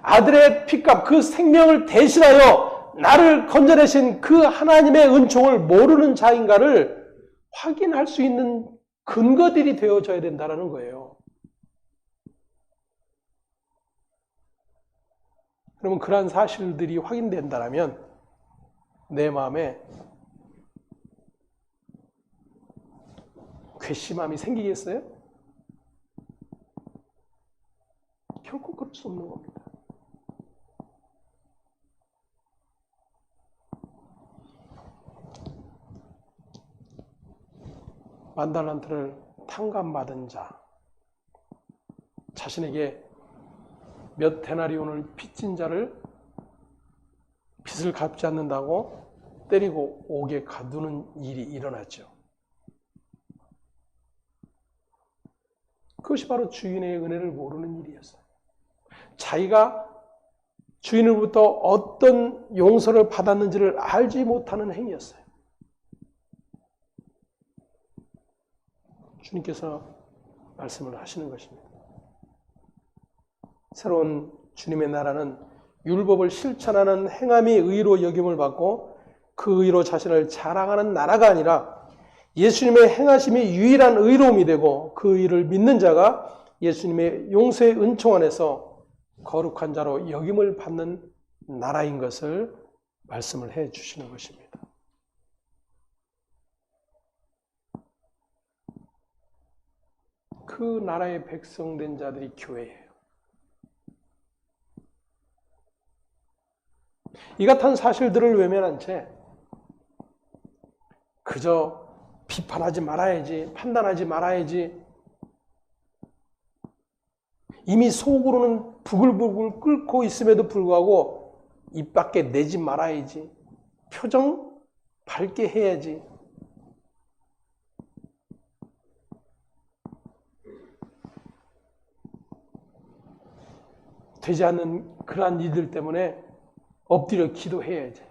아들의 피값 그 생명을 대신하여 나를 건져내신 그 하나님의 은총을 모르는 자인가를 확인할 수 있는 근거들이 되어져야 된다는 거예요. 그러면 그러한 사실들이 확인된다면 내 마음에 괘씸함이 생기겠어요? 결코 그럴 수 없는 겁니다. 만달란트를 탕감받은 자, 자신에게 몇 데나리온을 빚진 자를 빚을 갚지 않는다고 때리고 옥에 가두는 일이 일어났죠. 그것이 바로 주인의 은혜를 모르는 일이었어요. 자기가 주인으로부터 어떤 용서를 받았는지를 알지 못하는 행위였어요. 주님께서 말씀을 하시는 것입니다. 새로운 주님의 나라는 율법을 실천하는 행함이 의로 여김을 받고 그 의로 자신을 자랑하는 나라가 아니라 예수님의 행하심이 유일한 의로움이 되고 그 의를 믿는 자가 예수님의 용서의 은총 안에서 거룩한 자로 여김을 받는 나라인 것을 말씀을 해 주시는 것입니다. 그 나라의 백성된 자들이 교회예요. 이 같은 사실들을 외면한 채 그저 비판하지 말아야지, 판단하지 말아야지, 이미 속으로는 부글부글 끓고 있음에도 불구하고 입 밖에 내지 말아야지, 표정 밝게 해야지, 되지 않는 그러한 이들 때문에 엎드려 기도해야지.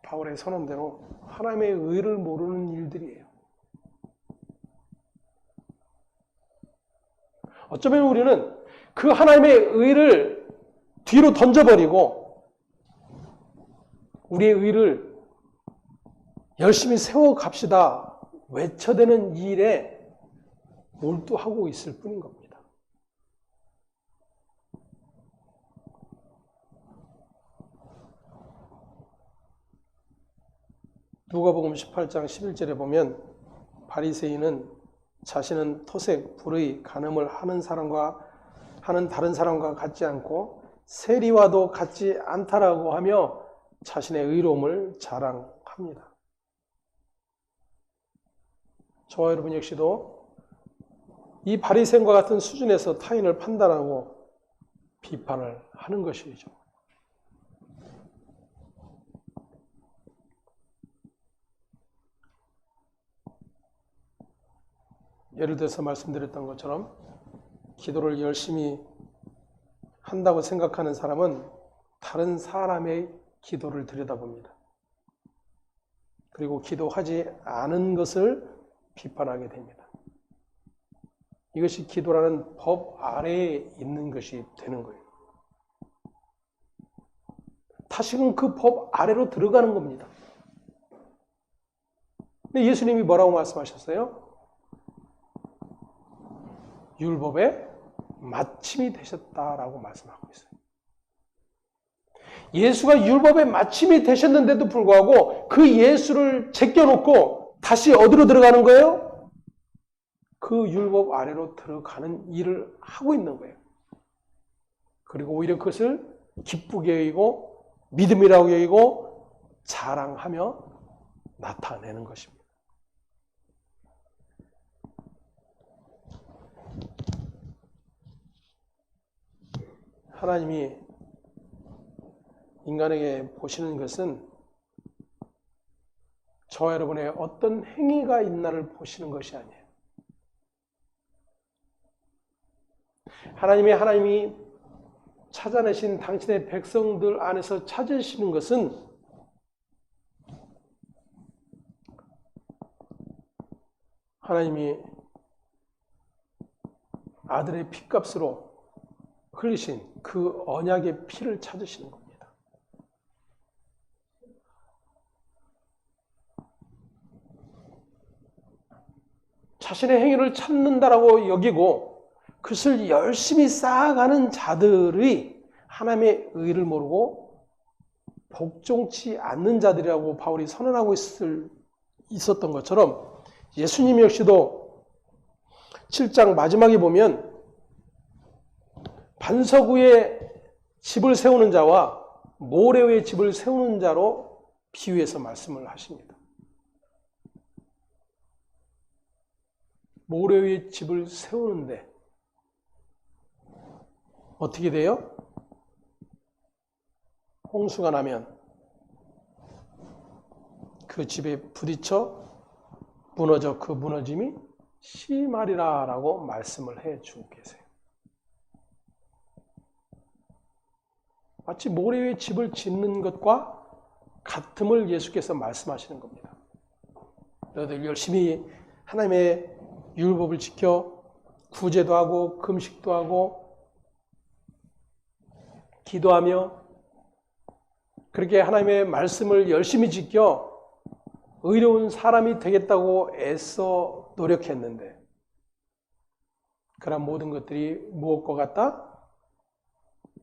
바울의 선언대로 하나님의 의를 모르는 일들이에요. 어쩌면 우리는 그 하나님의 의를 뒤로 던져버리고 우리의 의를 열심히 세워갑시다 외쳐대는 일에 몰두하고 있을 뿐인 겁니다. 누가복음 18장 11절에 보면 바리새인은 자신은 토색, 불의, 간음을 하는 다른 사람과 같지 않고 세리와도 같지 않다라고 하며 자신의 의로움을 자랑합니다. 저와 여러분 역시도 이 바리새인과 같은 수준에서 타인을 판단하고 비판을 하는 것이죠. 예를 들어서 말씀드렸던 것처럼 기도를 열심히 한다고 생각하는 사람은 다른 사람의 기도를 들여다봅니다. 그리고 기도하지 않은 것을 비판하게 됩니다. 이것이 기도라는 법 아래에 있는 것이 되는 거예요. 다시금 그 법 아래로 들어가는 겁니다. 근데 예수님이 뭐라고 말씀하셨어요? 율법의 마침이 되셨다라고 말씀하고 있어요. 예수가 율법의 마침이 되셨는데도 불구하고 그 예수를 제껴놓고 다시 어디로 들어가는 거예요? 그 율법 아래로 들어가는 일을 하고 있는 거예요. 그리고 오히려 그것을 기쁘게 여기고 믿음이라고 여기고 자랑하며 나타내는 것입니다. 하나님이 인간에게 보시는 것은 저와 여러분의 어떤 행위가 있나를 보시는 것이 아니에요. 하나님이 찾아내신 당신의 백성들 안에서 찾으시는 것은 하나님이 아들의 피값으로 흘리신 그 언약의 피를 찾으시는 겁니다. 자신의 행위를 찾는다라고 여기고 그것을 열심히 쌓아가는 자들이 하나님의 의를 모르고 복종치 않는 자들이라고 바울이 선언하고 있었던 것처럼 예수님 역시도 7장 마지막에 보면 반석 위에 집을 세우는 자와 모래 위에 집을 세우는 자로 비유해서 말씀을 하십니다. 모래 위에 집을 세우는데 어떻게 돼요? 홍수가 나면 그 집에 부딪혀 무너져 그 무너짐이 심하리라 라고 말씀을 해주고 계세요. 마치 모래 위에 집을 짓는 것과 같음을 예수께서 말씀하시는 겁니다. 너희들 열심히 하나님의 율법을 지켜 구제도 하고 금식도 하고 기도하며 그렇게 하나님의 말씀을 열심히 지켜 의로운 사람이 되겠다고 애써 노력했는데 그런 모든 것들이 무엇과 같다?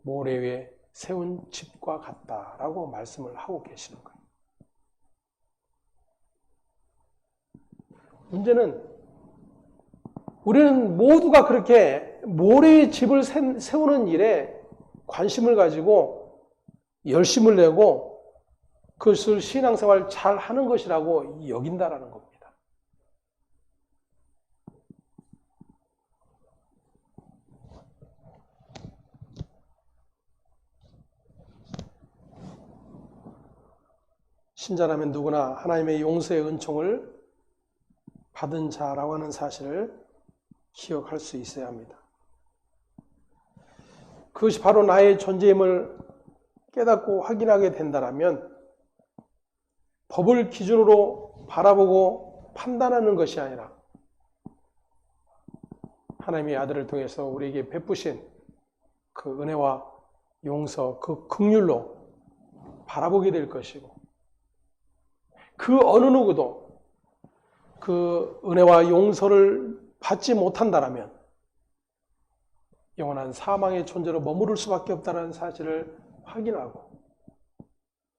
모래 위에 세운 집과 같다라고 말씀을 하고 계시는 거예요. 문제는 우리는 모두가 그렇게 모래의 집을 세우는 일에 관심을 가지고 열심을 내고 그것을 신앙생활 잘 하는 것이라고 여긴다라는 겁니다. 신자라면 누구나 하나님의 용서의 은총을 받은 자라고 하는 사실을 기억할 수 있어야 합니다. 그것이 바로 나의 존재임을 깨닫고 확인하게 된다면 법을 기준으로 바라보고 판단하는 것이 아니라 하나님의 아들을 통해서 우리에게 베푸신 그 은혜와 용서, 그 긍휼로 바라보게 될 것이고, 그 어느 누구도 그 은혜와 용서를 받지 못한다라면 영원한 사망의 존재로 머무를 수밖에 없다는 사실을 확인하고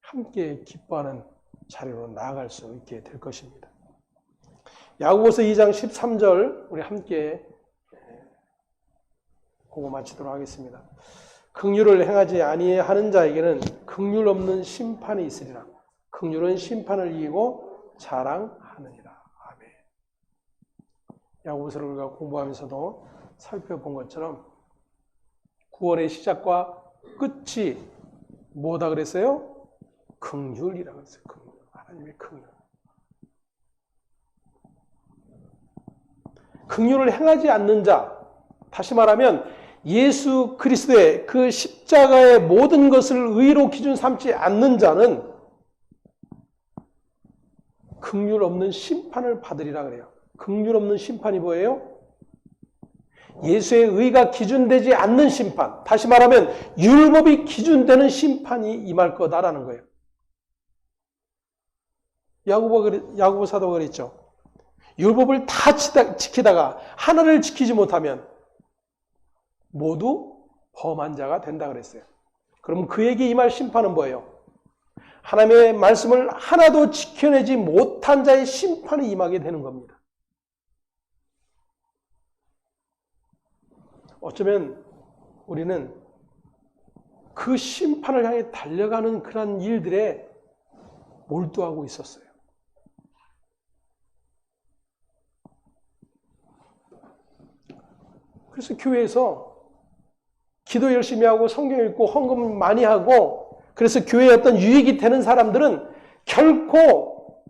함께 기뻐하는 자리로 나아갈 수 있게 될 것입니다. 야고보서 2장 13절 우리 함께 보고 마치도록 하겠습니다. 긍휼을 행하지 아니하는 자에게는 긍휼 없는 심판이 있으리라. 긍휼은 심판을 이기고 자랑하느니라. 아멘. 야고보서를 우리가 공부하면서도 살펴본 것처럼 구원의 시작과 끝이 뭐다 그랬어요? 긍휼이라고 했어요. 긍휼. 하나님의 긍휼. 긍휼을 행하지 않는 자, 다시 말하면 예수 그리스도의 그 십자가의 모든 것을 의로 기준 삼지 않는 자는 긍휼 없는 심판을 받으리라 그래요. 긍휼 없는 심판이 뭐예요? 예수의 의가 기준되지 않는 심판, 다시 말하면 율법이 기준되는 심판이 임할 거다라는 거예요. 야고보 사도가 그랬죠. 율법을 다 지키다가 하나를 지키지 못하면 모두 범한 자가 된다 그랬어요. 그럼 그에게 임할 심판은 뭐예요? 하나님의 말씀을 하나도 지켜내지 못한 자의 심판이 임하게 되는 겁니다. 어쩌면 우리는 그 심판을 향해 달려가는 그런 일들에 몰두하고 있었어요. 그래서 교회에서 기도 열심히 하고 성경 읽고 헌금 많이 하고 그래서 교회에 어떤 유익이 되는 사람들은 결코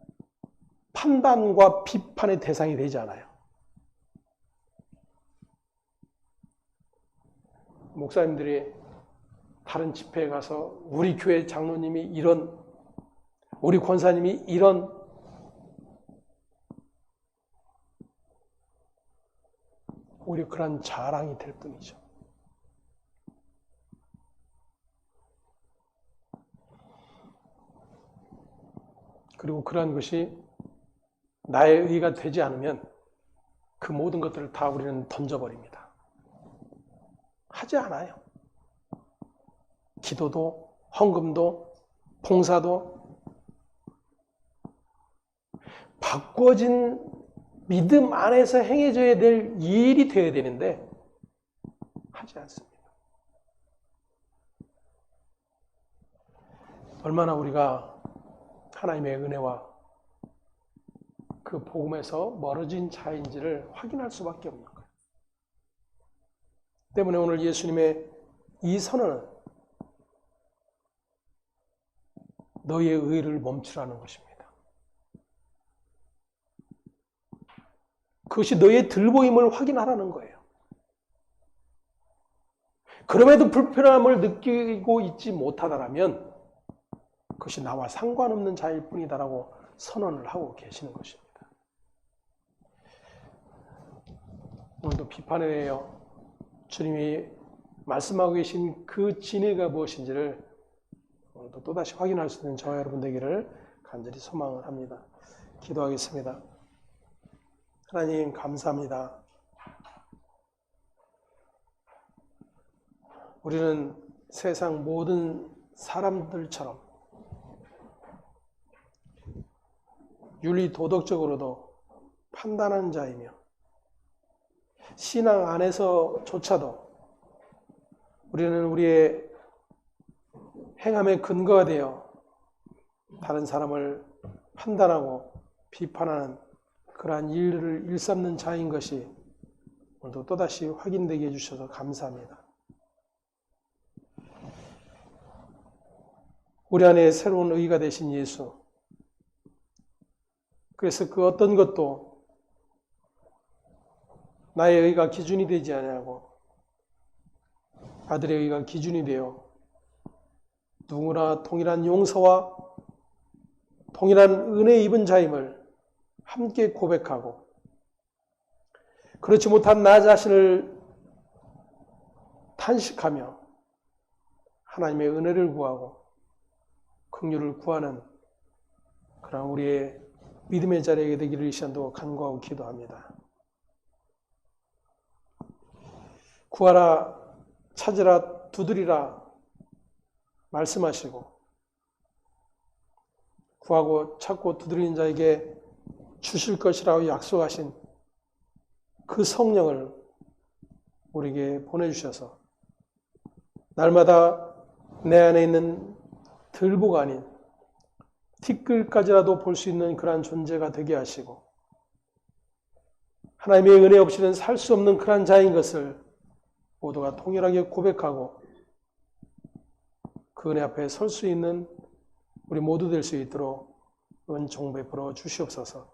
판단과 비판의 대상이 되지 않아요. 목사님들이 다른 집회에 가서 우리 교회 장로님이 이런, 우리 권사님이 이런, 오히려 그런 자랑이 될 뿐이죠. 그리고 그러한 것이 나의 의가 되지 않으면 그 모든 것들을 다 우리는 던져버립니다. 하지 않아요. 기도도, 헌금도, 봉사도 바꿔진 믿음 안에서 행해져야 될 일이 되어야 되는데 하지 않습니다. 얼마나 우리가 하나님의 은혜와 그 복음에서 멀어진 자인지를 확인할 수밖에 없는 거예요. 때문에 오늘 예수님의 이 선언은 너희의 의를 멈추라는 것입니다. 그것이 너희의 들보임을 확인하라는 거예요. 그럼에도 불편함을 느끼고 있지 못하다라면 그것이 나와 상관없는 자일 뿐이다라고 선언을 하고 계시는 것입니다. 오늘도 비판에 대하여 주님이 말씀하고 계신 그 진의가 무엇인지를 오늘도 또다시 확인할 수 있는 저와 여러분 되기를 간절히 소망을 합니다. 기도하겠습니다. 하나님 감사합니다. 우리는 세상 모든 사람들처럼 윤리 도덕적으로도 판단하는 자이며 신앙 안에서조차도 우리는 우리의 행함의 근거가 되어 다른 사람을 판단하고 비판하는 그러한 일을 일삼는 자인 것이 오늘도 또다시 확인되게 해주셔서 감사합니다. 우리 안에 새로운 의가 되신 예수, 그래서 그 어떤 것도 나의 의가 기준이 되지 아니하고 아들의 의가 기준이 되어 누구나 동일한 용서와 동일한 은혜 입은 자임을 함께 고백하고 그렇지 못한 나 자신을 탄식하며 하나님의 은혜를 구하고 긍휼을 구하는 그런 우리의 믿음의 자리에 되기를 이 시간도 간구하고 기도합니다. 구하라, 찾으라, 두드리라 말씀하시고 구하고 찾고 두드리는 자에게 주실 것이라고 약속하신 그 성령을 우리에게 보내주셔서 날마다 내 안에 있는 들보가 아닌 티끌까지라도 볼 수 있는 그러한 존재가 되게 하시고 하나님의 은혜 없이는 살 수 없는 그러한 자인 것을 모두가 통일하게 고백하고 그 은혜 앞에 설 수 있는 우리 모두 될 수 있도록 은총 베풀어 주시옵소서.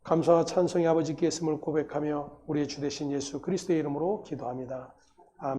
감사와 찬송의 아버지께 있음을 고백하며 우리의 주 되신 예수 그리스도의 이름으로 기도합니다.